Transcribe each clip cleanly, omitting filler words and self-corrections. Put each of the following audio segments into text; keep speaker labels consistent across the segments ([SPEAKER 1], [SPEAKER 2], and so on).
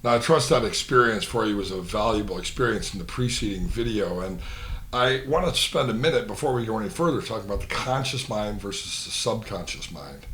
[SPEAKER 1] Now, I trust that experience for you was a valuable experience in the preceding video, and I want to spend a minute before we go any further talking about the conscious mind versus the subconscious mind.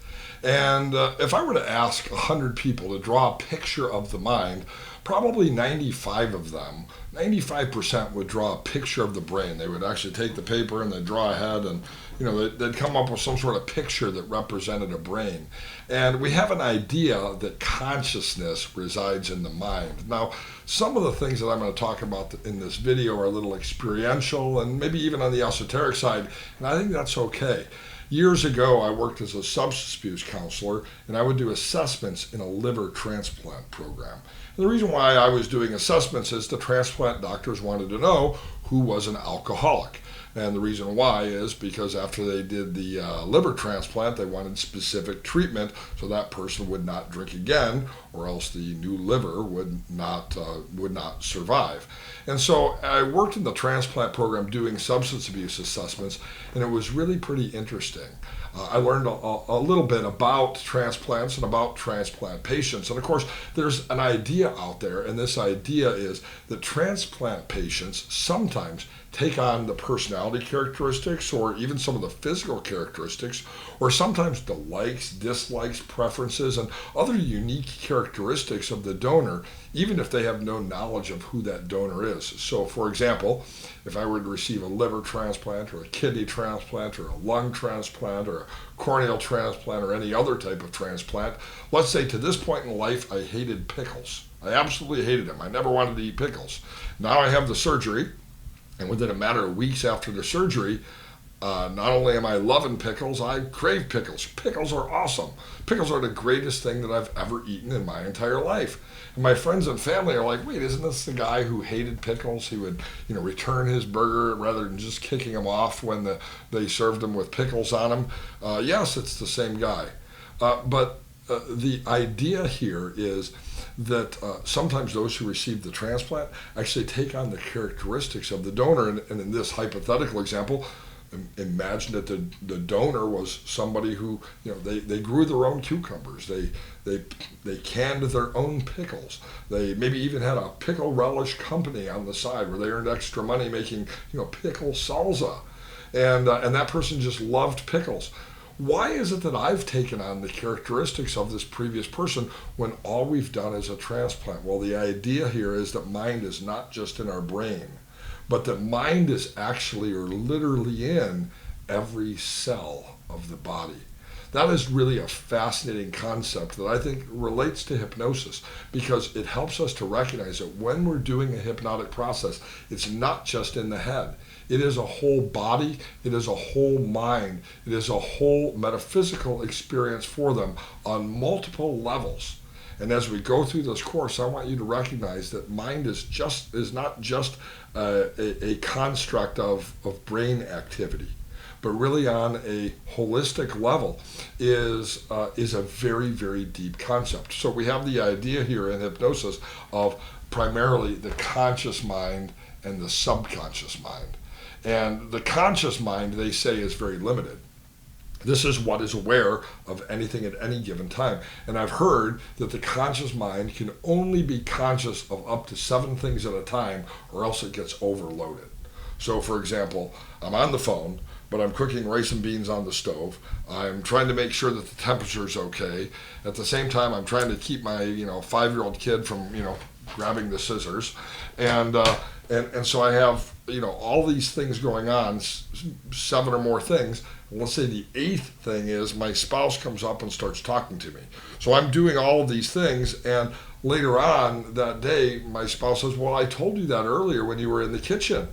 [SPEAKER 1] And if I were to ask 100 people to draw a picture of the mind, probably 95 of them, 95% would draw a picture of the brain. They would actually take the paper and they'd draw a head, and they'd come up with some sort of picture that represented a brain. And we have an idea that consciousness resides in the mind. Now, some of the things that I'm going to talk about in this video are a little experiential and maybe even on the esoteric side, and I think that's okay. Years ago, I worked as a substance abuse counselor, and I would do assessments in a liver transplant program. And the reason why I was doing assessments is the transplant doctors wanted to know who was an alcoholic. And the reason why is because after they did the liver transplant, they wanted specific treatment so that person would not drink again, or else the new liver would not survive. And so I worked in the transplant program doing substance abuse assessments, and it was really pretty interesting. I learned a little bit about transplants and about transplant patients. And of course, there's an idea out there, and this idea is that transplant patients sometimes take on the personality characteristics or even some of the physical characteristics, or sometimes the likes, dislikes, preferences, and other unique characteristics of the donor, even if they have no knowledge of who that donor is. So, for example, if I were to receive a liver transplant or a kidney transplant or a lung transplant or a corneal transplant or any other type of transplant, let's say to this point in life I hated pickles. I absolutely hated them. I never wanted to eat pickles. Now I have the surgery, and within a matter of weeks after the surgery, not only am I loving pickles, I crave pickles. Pickles are awesome. Pickles are the greatest thing that I've ever eaten in my entire life. And my friends and family are like, wait, isn't this the guy who hated pickles? He would, return his burger rather than just kicking him off when they served him with pickles on him. Yes, it's the same guy. But the idea here is that sometimes those who receive the transplant actually take on the characteristics of the donor. And in this hypothetical example, imagine that the donor was somebody who, they grew their own cucumbers. They canned their own pickles. They maybe even had a pickle relish company on the side where they earned extra money making, pickle salsa. And that person just loved pickles. Why is it that I've taken on the characteristics of this previous person when all we've done is a transplant? Well, the idea here is that mind is not just in our brain, but that mind is actually or literally in every cell of the body. That is really a fascinating concept that I think relates to hypnosis, because it helps us to recognize that when we're doing a hypnotic process, it's not just in the head. It is a whole body, it is a whole mind, it is a whole metaphysical experience for them on multiple levels. And as we go through this course, I want you to recognize that mind is not just a construct of brain activity, but really on a holistic level is a very, very deep concept. So we have the idea here in hypnosis of primarily the conscious mind and the subconscious mind. And the conscious mind, they say, is very limited. This is what is aware of anything at any given time. And I've heard that the conscious mind can only be conscious of up to 7 things at a time, or else it gets overloaded. So, for example, I'm on the phone, but I'm cooking rice and beans on the stove. I'm trying to make sure that the temperature's okay. At the same time, I'm trying to keep my 5-year-old kid from grabbing the scissors, and so I have all these things going on, 7 or more things. And let's say the 8th thing is my spouse comes up and starts talking to me. So I'm doing all of these things, and later on that day, my spouse says, "Well, I told you that earlier when you were in the kitchen."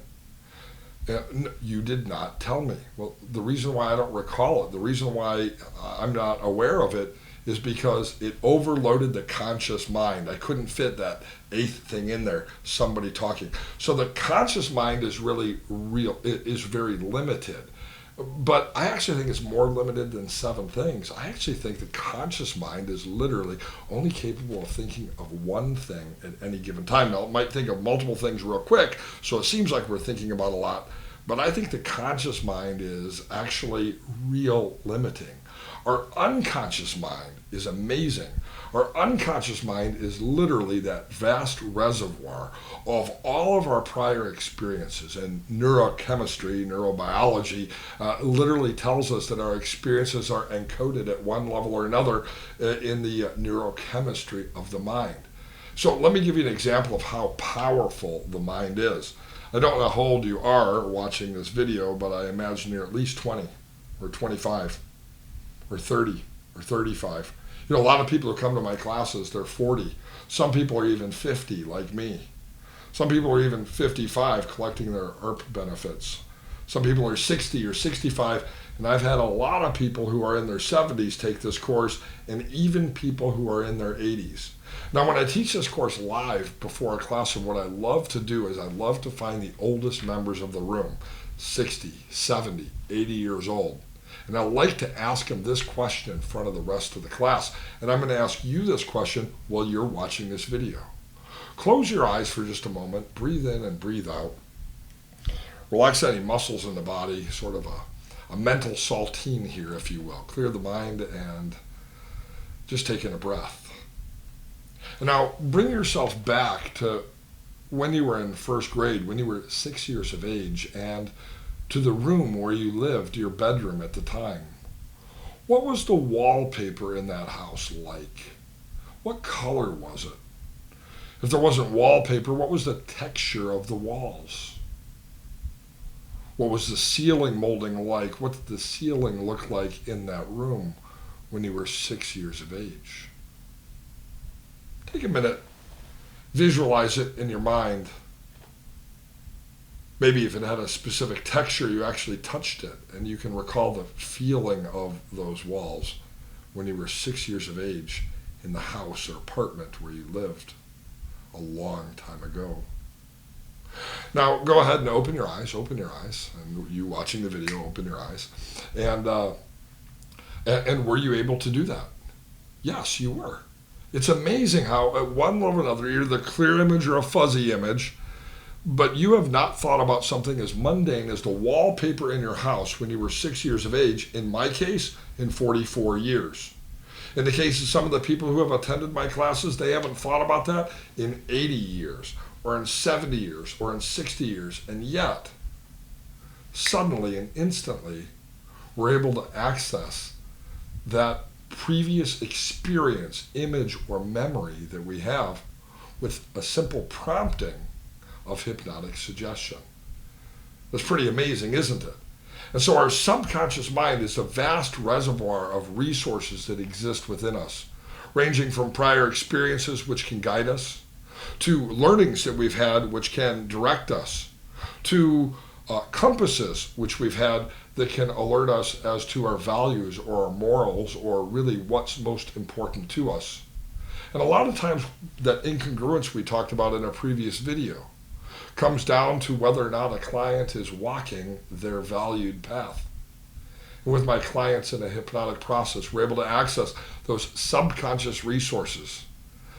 [SPEAKER 1] You did not tell me. Well, the reason why I don't recall it, the reason why I'm not aware of it, is because it overloaded the conscious mind. I couldn't fit that 8th thing in there, somebody talking. So the conscious mind is really real, it is very limited. But I actually think it's more limited than 7 things. I actually think the conscious mind is literally only capable of thinking of one thing at any given time. Now, it might think of multiple things real quick, so it seems like we're thinking about a lot. But I think the conscious mind is actually real limiting. Our unconscious mind is amazing. Our unconscious mind is literally that vast reservoir of all of our prior experiences. And neurochemistry, neurobiology, literally tells us that our experiences are encoded at one level or another in the neurochemistry of the mind. So let me give you an example of how powerful the mind is. I don't know how old you are watching this video, but I imagine you're at least 20 or 25 or 30 or 35. You know, a lot of people who come to my classes, they're 40. Some people are even 50, like me. Some people are even 55 collecting their ERP benefits. Some people are 60 or 65, and I've had a lot of people who are in their 70s take this course, and even people who are in their 80s. Now, when I teach this course live before a classroom, what I love to do is I love to find the oldest members of the room, 60, 70, 80 years old. And I like to ask them this question in front of the rest of the class. And I'm going to ask you this question while you're watching this video. Close your eyes for just a moment, breathe in and breathe out. Relax any muscles in the body, sort of a mental saltine here, if you will. Clear the mind and just take in a breath. And now bring yourself back to when you were in first grade, when you were 6 years of age, and to the room where you lived, your bedroom at the time. What was the wallpaper in that house like? What color was it? If there wasn't wallpaper, what was the texture of the walls? What was the ceiling molding like? What did the ceiling look like in that room when you were 6 years of age? Take a minute, visualize it in your mind. Maybe if it had a specific texture, you actually touched it, and you can recall the feeling of those walls when you were 6 years of age in the house or apartment where you lived a long time ago. Now, go ahead and open your eyes, and you watching the video, open your eyes. And were you able to do that? Yes, you were. It's amazing how at one level or another, you're the clear image or a fuzzy image, but you have not thought about something as mundane as the wallpaper in your house when you were 6 years of age, in my case, in 44 years. In the case of some of the people who have attended my classes, they haven't thought about that in 80 years, or in 70 years, or in 60 years, and yet, suddenly and instantly, we're able to access that previous experience, image, or memory that we have with a simple prompting of hypnotic suggestion. That's pretty amazing, isn't it? And so our subconscious mind is a vast reservoir of resources that exist within us, ranging from prior experiences which can guide us, to learnings that we've had which can direct us, to compasses which we've had that can alert us as to our values or our morals or really what's most important to us. And a lot of times that incongruence we talked about in a previous video comes down to whether or not a client is walking their valued path. And with my clients in a hypnotic process, we're able to access those subconscious resources,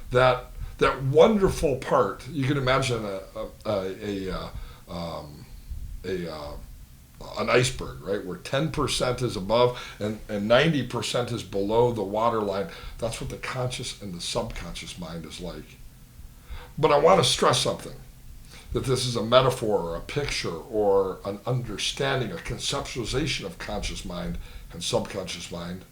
[SPEAKER 1] that wonderful part. You can imagine an iceberg, right, where 10% is above and 90% is below the water line. That's what the conscious and the subconscious mind is like. But I want to stress something, that this is a metaphor or a picture or an understanding, a conceptualization of conscious mind and subconscious mind.